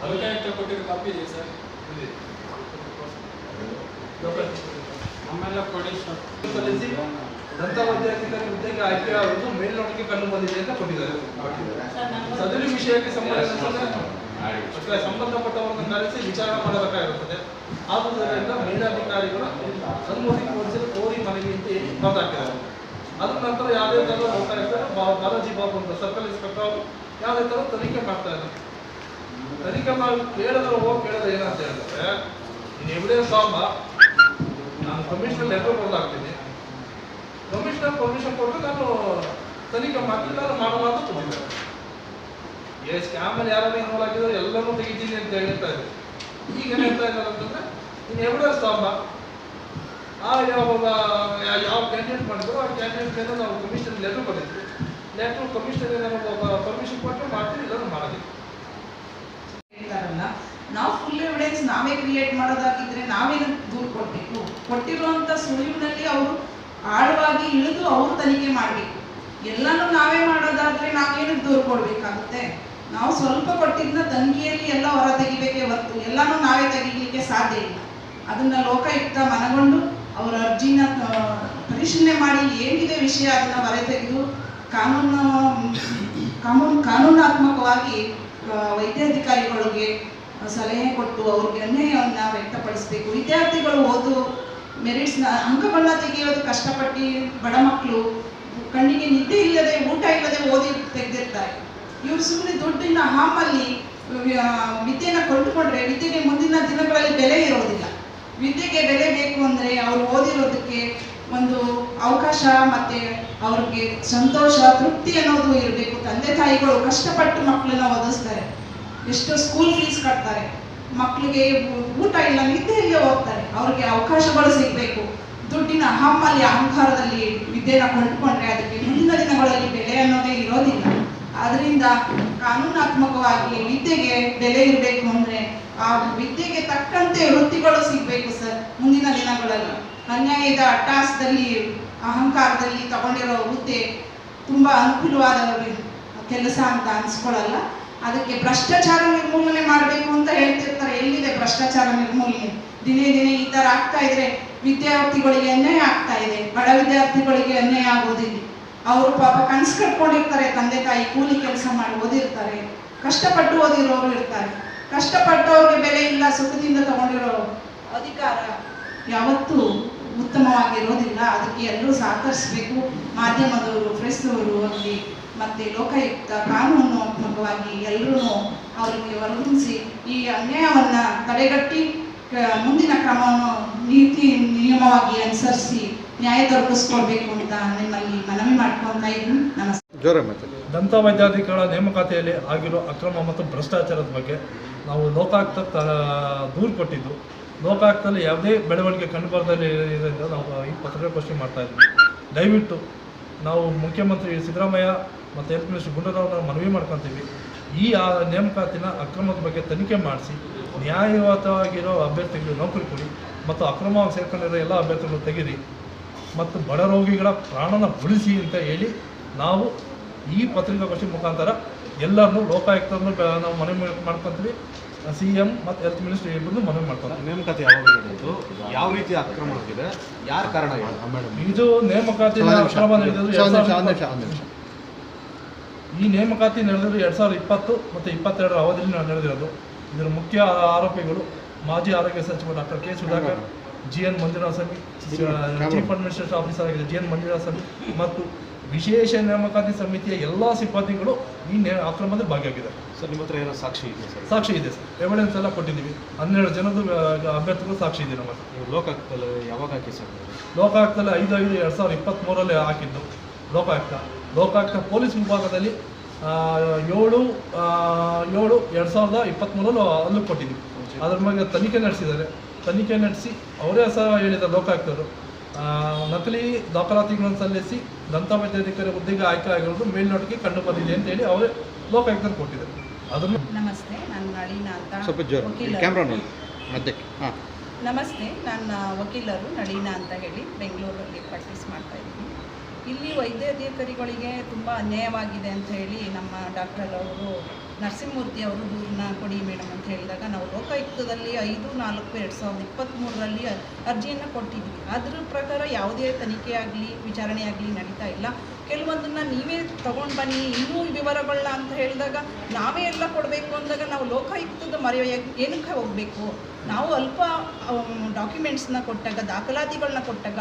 ಅದಕ್ಕೆ ಕೊಟ್ಟಿರೋ ಕಾಪಿ ಇದೆ ಸರ್. ಆಮೇಲೆ ಕೊಡಿ ಸರ್. ಸಲ್ಲಿಸಿ ದಂತವೈದ್ಯಾಧಿಕಾರಿ ಹುದ್ದೆಗೆ ಆಯ್ಕೆಯಾಗುವುದು ಮೇಲ್ನೋಟಕ್ಕೆ ಕಂಡು ಬಂದಿದೆ ಅಂತ ಕೊಟ್ಟಿದ್ದಾರೆ. ಸದರಿ ವಿಷಯಕ್ಕೆ ಸಂಬಂಧಪಟ್ಟವರನ್ನು ಕರೆಸಿ ವಿಚಾರಣೆ ಮಾಡಬೇಕಾಗಿರುತ್ತದೆ. ಆದುದರಿಂದ ಮೇಲಾಧಿಕಾರಿಗಳು ಅನುಮತಿ ಕೋರಿ ಮನವಿ ಅಂತ ಮಾತಾಡ್ತಿದ್ದಾರೆ. ಅದ್ರ ನಂತರ ಯಾವುದೇ ಥರ ಲೋಕಾಯುಕ್ತ ಬಾಲಾಜಿ ಬಾಬು ಅಂತ ಸರ್ಕಲ್ ಇನ್ಸ್ಪೆಕ್ಟರ್ ಅವರು ಯಾವುದೇ ಥರ ತನಿಖೆ ಮಾಡ್ತಾ ಇದ್ದಾರೆ. ತನಿಖೆ ಮಾಡಿ ಕೇಳಿದ್ರೆ ಕೇಳಿದ್ರೆ ಏನಂತ ಹೇಳಿದ್ರೆ, ಇನ್ನು ಎವಿಡೆನ್ಸ್ ಆಗ ನಾನು ಕಮಿಷನರ್ ಲೆಟರ್ ಬರೆದಾಗ್ತೀನಿ, ಕಮಿಷನರ್ ಪರ್ಮಿಷನ್ ಕೊಟ್ಟರೆ ನಾನು ತನಿಖೆ ಮಾಡಿ ನಾನು ಮಾಡೋಣ ಅಂತ ಕೊಟ್ಟಿದ್ದಾರೆ. ಸ್ಕ್ಯಾಮಲ್ಲಿ ಯಾರು ಇನ್ವಾಲ್ವ್ ಆಗಿದ್ದಾರೆ ಎಲ್ಲರೂ ತೆಗಿತೀನಿ ಅಂತ ಹೇಳ್ತಾ ಇದ್ದಾರೆ. ಈಗ ಏನು ಹೇಳ್ತಾ ಇದ್ದಾರೆ ಅಂತಂದರೆ, ಇನ್ನು ಎವಿಡೆನ್ಸ್ ತಗೊಂಬ ಯಾವ ಕ್ಯಾಂಡಿಡೇಟ್ ಮಾಡಿದ್ರು ಆ ಕ್ಯಾಂಡಿಡೇಟ್ಗೆ ನಾವು ಕಮಿಷನರ್ ಲೆಟರ್ ಬರೀತೀವಿ. ಲೆಟರ್ ಕಮಿಷನರ್ ಏನಾದ್ರು ಪರ್ಮಿಷನ್ ಕೊಟ್ಟರೆ ಮಾಡ್ತೀವಿ, ಇಲ್ಲ ಮಾಡೋದಿಲ್ಲ. ನಾವು ಫುಲ್ ಎವಿಡೆನ್ಸ್ ನಾವೇ ಕ್ರಿಯೇಟ್ ಮಾಡೋದಾಗಿದ್ರೆ ನಾವೇನು ದೂರು ಕೊಡಬೇಕು? ಕೊಟ್ಟಿರುವಂಥ ಸುಳಿವಿನಲ್ಲಿ ಅವರು ಆಳವಾಗಿ ಇಳಿದು ಅವರು ತನಿಖೆ ಮಾಡಬೇಕು. ಎಲ್ಲನೂ ನಾವೇ ಮಾಡೋದಾದ್ರೆ ನಾವೇನು ದೂರು ಕೊಡಬೇಕಾಗುತ್ತೆ? ನಾವು ಸ್ವಲ್ಪ ಕೊಟ್ಟಿದ್ದನ್ನ ತನಿಖೆಯಲ್ಲಿ ಎಲ್ಲ ಹೊರ ತೆಗಿಬೇಕೇ ಹೊರತು ಎಲ್ಲನೂ ನಾವೇ ತೆಗಿಲಿಕ್ಕೆ ಸಾಧ್ಯ ಇಲ್ಲ. ಅದನ್ನ ಲೋಕಾಯುಕ್ತ ಮನಗೊಂಡು ಅವರ ಅರ್ಜಿನ ಪರಿಶೀಲನೆ ಮಾಡಿ ಏನಿದೆ ವಿಷಯ ಅದನ್ನ ಹೊರ ತೆಗೆದು ಕಾನೂನಾತ್ಮಕವಾಗಿ ವೈದ್ಯಾಧಿಕಾರಿಗಳಿಗೆ ಸಲಹೆ ಕೊಟ್ಟು ಅವ್ರಿಗೆ ಅನ್ಯಾಯವನ್ನು ವ್ಯಕ್ತಪಡಿಸಬೇಕು. ವಿದ್ಯಾರ್ಥಿಗಳು ಓದು ಮೆರಿಟ್ಸ್ನ ಅಂಕಗಳನ್ನ ತೆಗೆಯೋದು ಕಷ್ಟಪಟ್ಟು ಬಡ ಮಕ್ಕಳು ಕಣ್ಣಿಗೆ ನಿದ್ದೆ ಇಲ್ಲದೆ ಊಟ ಇಲ್ಲದೆ ಓದಿ ತೆಗೆದಿರ್ತಾರೆ. ಇವರು ಸುಮ್ಮನೆ ದುಡ್ಡಿನ ಹಾಮಲ್ಲಿ ವಿದ್ಯೆನ ಕೊಂಡುಕೊಂಡ್ರೆ ವಿದ್ಯೆಗೆ ಮುಂದಿನ ದಿನಗಳಲ್ಲಿ ಬೆಲೆ ಇರೋದಿಲ್ಲ. ವಿದ್ಯೆಗೆ ಬೆಲೆ ಬೇಕು ಅಂದರೆ ಅವರು ಓದಿರೋದಕ್ಕೆ ಒಂದು ಅವಕಾಶ ಮತ್ತು ಅವ್ರಿಗೆ ಸಂತೋಷ ತೃಪ್ತಿ ಅನ್ನೋದು ಇರಬೇಕು. ತಂದೆ ತಾಯಿಗಳು ಕಷ್ಟಪಟ್ಟು ಮಕ್ಕಳನ್ನ ಓದಿಸ್ತಾರೆ, ಎಷ್ಟು ಸ್ಕೂಲ್ ಫೀಸ್ ಕಟ್ತಾರೆ, ಮಕ್ಕಳಿಗೆ ಊಟ ಇಲ್ಲ ನಿದ್ದೆಯಲ್ಲೇ ಹೋಗ್ತಾರೆ. ಅವ್ರಿಗೆ ಅವಕಾಶಗಳು ಸಿಗಬೇಕು. ದುಡ್ಡಿನ ಹಮ್ಮಲ್ಲಿ ಅಹಂಕಾರದಲ್ಲಿ ವಿದ್ಯೆನ ಕೊಂಡುಕೊಂಡ್ರೆ ಅದಕ್ಕೆ ಮುಂದಿನ ದಿನಗಳಲ್ಲಿ ಬೆಲೆ ಅನ್ನೋದೇ ಇರೋದಿಲ್ಲ. ಆದ್ದರಿಂದ ಕಾನೂನಾತ್ಮಕವಾಗಿ ವಿದ್ಯೆಗೆ ಬೆಲೆ ಇರಬೇಕು ಅಂದರೆ ಆ ವಿದ್ಯೆಗೆ ತಕ್ಕಂತೆ ವೃತ್ತಿಗಳು ಸಿಗಬೇಕು ಸರ್. ಮುಂದಿನ ದಿನಗಳಲ್ಲಿ ಅನ್ಯಾಯದ ಅಟ್ಟಾಸದಲ್ಲಿ ಅಹಂಕಾರದಲ್ಲಿ ತಗೊಂಡಿರೋ ಹುದ್ದೆ ತುಂಬ ಅನುಕೂಲವಾದ ಕೆಲಸ ಅಂತ ಅನ್ಸ್ಕೊಳ್ಳಲ್ಲ. ಅದಕ್ಕೆ ಭ್ರಷ್ಟಾಚಾರ ನಿರ್ಮೂಲನೆ ಮಾಡಬೇಕು ಅಂತ ಹೇಳ್ತಿರ್ತಾರೆ. ಎಲ್ಲಿದೆ ಭ್ರಷ್ಟಾಚಾರ ನಿರ್ಮೂಲನೆ? ದಿನೇ ದಿನೇ ಈ ಥರ ಆಗ್ತಾ ಇದ್ರೆ ವಿದ್ಯಾರ್ಥಿಗಳಿಗೆ ಅನ್ಯಾಯ ಆಗ್ತಾ ಇದೆ. ಬಡ ವಿದ್ಯಾರ್ಥಿಗಳಿಗೆ ಅನ್ಯಾಯ ಆಗೋದಿಲ್ಲ. ಅವರು ಪಾಪ ಕನಸು ಕಟ್ಕೊಂಡಿರ್ತಾರೆ, ತಂದೆ ತಾಯಿ ಕೂಲಿ ಕೆಲಸ ಮಾಡಿ ಓದಿರ್ತಾರೆ, ಕಷ್ಟಪಟ್ಟು ಓದಿರೋರು ಇರ್ತಾರೆ. ಕಷ್ಟಪಟ್ಟವ್ರಿಗೆ ಬೆಲೆ ಇಲ್ಲ, ಸುಖದಿಂದ ತಗೊಂಡಿರೋ ಅಧಿಕಾರ ಯಾವತ್ತೂ ಉತ್ತಮವಾಗಿರೋದಿಲ್ಲ. ಅದಕ್ಕೆ ಎಲ್ಲರೂ ಸಹಕರಿಸಬೇಕು. ಮಾಧ್ಯಮದವರು, ಪ್ರೆಸ್ನವರು ಆಗಲಿ ಮತ್ತು ಲೋಕಾಯುಕ್ತ ಕಾನೂನಾತ್ಮಕವಾಗಿ ಎಲ್ಲರೂ ಅವರಿಗೆ ಹೊರಗಿಸಿ ಈ ಅನ್ಯಾಯವನ್ನು ತಡೆಗಟ್ಟಿ ಮುಂದಿನ ಕ್ರಮವನ್ನು ನೀತಿ ನಿಯಮವಾಗಿ ಅನುಸರಿಸಿ ನ್ಯಾಯ ದೊರಕಿಸ್ಕೊಳ್ಬೇಕು ಅಂತ ನಿಮ್ಮಲ್ಲಿ ಮನವಿ ಮಾಡ್ಕೊಳ್ತಾ ಇದ್ದೀನಿ. ನಮಸ್ತೆ. ದಂತ ವೈದ್ಯಾಧಿಕಾರಿಗಳ ನೇಮಕಾತಿಯಲ್ಲಿ ಆಗಿರೋ ಅಕ್ರಮ ಮತ್ತು ಭ್ರಷ್ಟಾಚಾರದ ಬಗ್ಗೆ ನಾವು ಲೋಕಾಯುಕ್ತ ದೂರು ಕೊಟ್ಟಿದ್ದು. ಲೋಕಾಯುಕ್ತದಲ್ಲಿ ಯಾವುದೇ ಬೆಳವಣಿಗೆ ಕಂಡುಬರದಿದ್ದರಿಂದ ನಾವು ಈ ಪತ್ರಿಕಾಗೋಷ್ಠಿ ಮಾಡ್ತಾ ಇದ್ವಿ. ದಯವಿಟ್ಟು ನಾವು ಮುಖ್ಯಮಂತ್ರಿ ಸಿದ್ದರಾಮಯ್ಯ ಮತ್ತು ಹೆಲ್ತ್ ಮಿನಿಸ್ಟರ್ ಗುಂಡೂರಾವ್ರನ್ನ ಮನವಿ ಮಾಡ್ಕೊತೀವಿ. ಈ ನೇಮಕಾತಿನ ಅಕ್ರಮದ ಬಗ್ಗೆ ತನಿಖೆ ಮಾಡಿಸಿ ನ್ಯಾಯಯುತವಾಗಿರೋ ಅಭ್ಯರ್ಥಿಗಳು ನೌಕರಿ ಕೊಡಿ ಮತ್ತು ಅಕ್ರಮವಾಗಿ ಸೇರ್ಕೊಂಡಿರೋ ಎಲ್ಲ ಅಭ್ಯರ್ಥಿಗಳು ತೆಗೀರಿ ಮತ್ತು ಬಡ ರೋಗಿಗಳ ಪ್ರಾಣನ ಉಳಿಸಿ ಅಂತ ಹೇಳಿ ನಾವು ಈ ಪತ್ರಿಕಾಗೋಷ್ಠಿ ಮುಖಾಂತರ ಎಲ್ಲರನ್ನೂ ಲೋಕಾಯುಕ್ತರನ್ನು ನಾವು ಮನವಿ ಮಾಡ್ಕೊತೀವಿ. CM ಮತ್ತು ಹೆಲ್ತ್ ಮಿನಿಸ್ಟರ್ ಇಬ್ಬರನ್ನು ಮನವಿ ಮಾಡ್ತಾರೆ. ನೇಮಕಾತಿ ಯಾವಾಗ ನಡೆಯಿತು, ಯಾವ ರೀತಿ ಅಕ್ರಮ ಆಗಿದೆ, ಯಾರ ಕಾರಣ ಇದು ನೇಮಕಾತಿ ಅಕ್ರಮ ನಡೆದಿದ್ದು ಈ ನೇಮಕಾತಿ ನಡೆದಿದ್ದು 2020 ಮತ್ತು 2022 ಅವಧಿಯಲ್ಲಿ ನಡೆದಿರೋದು. ಇದರ ಮುಖ್ಯ ಆರೋಪಿಗಳು ಮಾಜಿ ಆರೋಗ್ಯ ಸಚಿವ doctor K Sudhakar, GN Manjunatha Swamy, chief administrative officer ಆಗಿದೆ GN ಮಂಜುನಾಥ ಸ್ವಾಮಿ ಮತ್ತು ವಿಶೇಷ ನೇಮಕಾತಿ ಸಮಿತಿಯ ಎಲ್ಲ ಸಿಬ್ಬಂದಿಗಳು ಈ ಅಕ್ರಮದಲ್ಲಿ ಭಾಗಿಯಾಗಿದ್ದಾರೆ. ಸರ್, ನಿಮ್ಮ ಹತ್ರ ಏನೋ ಸಾಕ್ಷಿ ಇದೆ ಸರ್? ಸಾಕ್ಷಿ ಇದೆ ಸರ್, ಎವಿಡೆನ್ಸ್ ಎಲ್ಲ ಕೊಟ್ಟಿದ್ದೀವಿ. 12 ಜನದ ಅಭ್ಯರ್ಥಿಗಳು ಸಾಕ್ಷಿ ಇದೆ ನಮ್ಮ ಹತ್ರ. ಲೋಕಾಯುಕ್ತದಲ್ಲಿ ಯಾವಾಗ ಹಾಕಿ ಸರ್? ಲೋಕಾಯುಕ್ತದಲ್ಲಿ 5/5/2023 ಹಾಕಿದ್ದು ಲೋಕಾಯುಕ್ತ ಪೊಲೀಸ್ ವಿಭಾಗದಲ್ಲಿ 7/7/2023 ಅಲ್ಲೂ ಕೊಟ್ಟಿದ್ದೀವಿ. ಅದ್ರ ಬಗ್ಗೆ ತನಿಖೆ ನಡೆಸಿದ್ದಾರೆ. ತನಿಖೆ ನಡೆಸಿ ಅವರೇ ಸಹ ಹೇಳಿದ್ದಾರೆ ಲೋಕಾಯುಕ್ತರು, ನಕಲಿ ದಾಖಲಾತಿಗಳನ್ನು ಸಲ್ಲಿಸಿ ದಂತ ವೈದ್ಯಾಧಿಕಾರಿ ಹುದ್ದೆಗೆ ಆಯ್ಕೆ ಆಗಿರೋದು ಮೇಲ್ನೋಟಕ್ಕೆ ಕಂಡು ಬಂದಿದೆ ಅಂತ ಹೇಳಿ ಅವರೇ ಲೋಕಾಯುಕ್ತರು ಕೊಟ್ಟಿದ್ದಾರೆ. ಅದನ್ನು ನಮಸ್ತೆ, ನಾನು ನಳೀನಾ ಅಂತ ನಮಸ್ತೆ, ನನ್ನ ವಕೀಲರು ನಳೀನಾ ಅಂತ ಹೇಳಿ ಬೆಂಗಳೂರಲ್ಲಿ ಪ್ರಾಕ್ಟೀಸ್ ಮಾಡ್ತಾ ಇದ್ದೀನಿ. ಇಲ್ಲಿ ವೈದ್ಯಾಧಿಕಾರಿಗಳಿಗೆ ತುಂಬ ಅನ್ಯಾಯವಾಗಿದೆ ಅಂತ ಹೇಳಿ ನಮ್ಮ ಡಾಕ್ಟರ್ ಅವರು ನರಸಿಂಹಮೂರ್ತಿ ಅವರು ದೂರನ್ನ ಕೊಡಿ ಮೇಡಮ್ ಅಂತ ಹೇಳಿದಾಗ ನಾವು ಲೋಕಾಯುಕ್ತದಲ್ಲಿ 5/4/2023 ಅರ್ಜಿಯನ್ನು ಕೊಟ್ಟಿದ್ವಿ. ಅದರ ಪ್ರಕಾರ ಯಾವುದೇ ತನಿಖೆ ಆಗಲಿ ವಿಚಾರಣೆ ಆಗಲಿ ನಡೀತಾ ಇಲ್ಲ. ಕೆಲವೊಂದನ್ನು ನೀವೇ ತೊಗೊಂಡು ಬನ್ನಿ ಇನ್ನೂ ವಿವರಗಳನ್ನ ಅಂತ ಹೇಳಿದಾಗ ನಾವೇ ಎಲ್ಲ ಕೊಡಬೇಕು ಅಂದಾಗ ನಾವು ಲೋಕಾಯುಕ್ತದ ಏನಕ್ಕೆ ಹೋಗಬೇಕು? ನಾವು ಅಲ್ಪ ಡಾಕ್ಯುಮೆಂಟ್ಸ್ನ ಕೊಟ್ಟಾಗ ದಾಖಲಾತಿಗಳನ್ನ ಕೊಟ್ಟಾಗ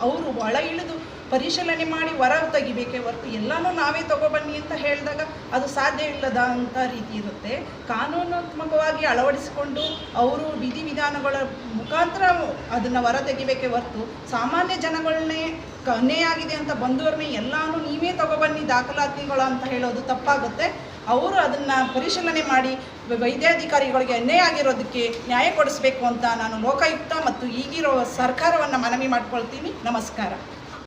ಅವರು ಒಳ ಇಳಿದು ಪರಿಶೀಲನೆ ಮಾಡಿ ಹೊರ ತೆಗಿಬೇಕೇ ಹೊರತು ಎಲ್ಲನೂ ನಾವೇ ತಗೊಬನ್ನಿ ಅಂತ ಹೇಳಿದಾಗ ಅದು ಸಾಧ್ಯ ಇಲ್ಲದ ಅಂತ ರೀತಿ ಇರುತ್ತೆ. ಕಾನೂನಾತ್ಮಕವಾಗಿ ಅಳವಡಿಸಿಕೊಂಡು ಅವರು ವಿಧಿವಿಧಾನಗಳ ಮುಖಾಂತರ ಅದನ್ನು ಹೊರ ತೆಗಿಬೇಕೇ ಹೊರತು ಸಾಮಾನ್ಯ ಜನಗಳನ್ನೇ ಅನ್ಯಾಯ ಆಗಿದೆ ಅಂತ ಬಂದವ್ರನ್ನೇ ಎಲ್ಲನೂ ನೀವೇ ತಗೊಬನ್ನಿ ದಾಖಲಾತಿಗಳು ಅಂತ ಹೇಳೋದು ತಪ್ಪಾಗುತ್ತೆ. ಅವರು ಅದನ್ನು ಪರಿಶೀಲನೆ ಮಾಡಿ ವೈದ್ಯಾಧಿಕಾರಿಗಳಿಗೆ ಅನ್ಯಾಯ ಆಗಿರೋದಕ್ಕೆ ನ್ಯಾಯ ಕೊಡಿಸಬೇಕು ಅಂತ ನಾನು ಲೋಕಾಯುಕ್ತ ಮತ್ತು ಈಗಿರೋ ಸರ್ಕಾರವನ್ನು ಮನವಿ ಮಾಡ್ಕೊಳ್ತೀನಿ. ನಮಸ್ಕಾರ.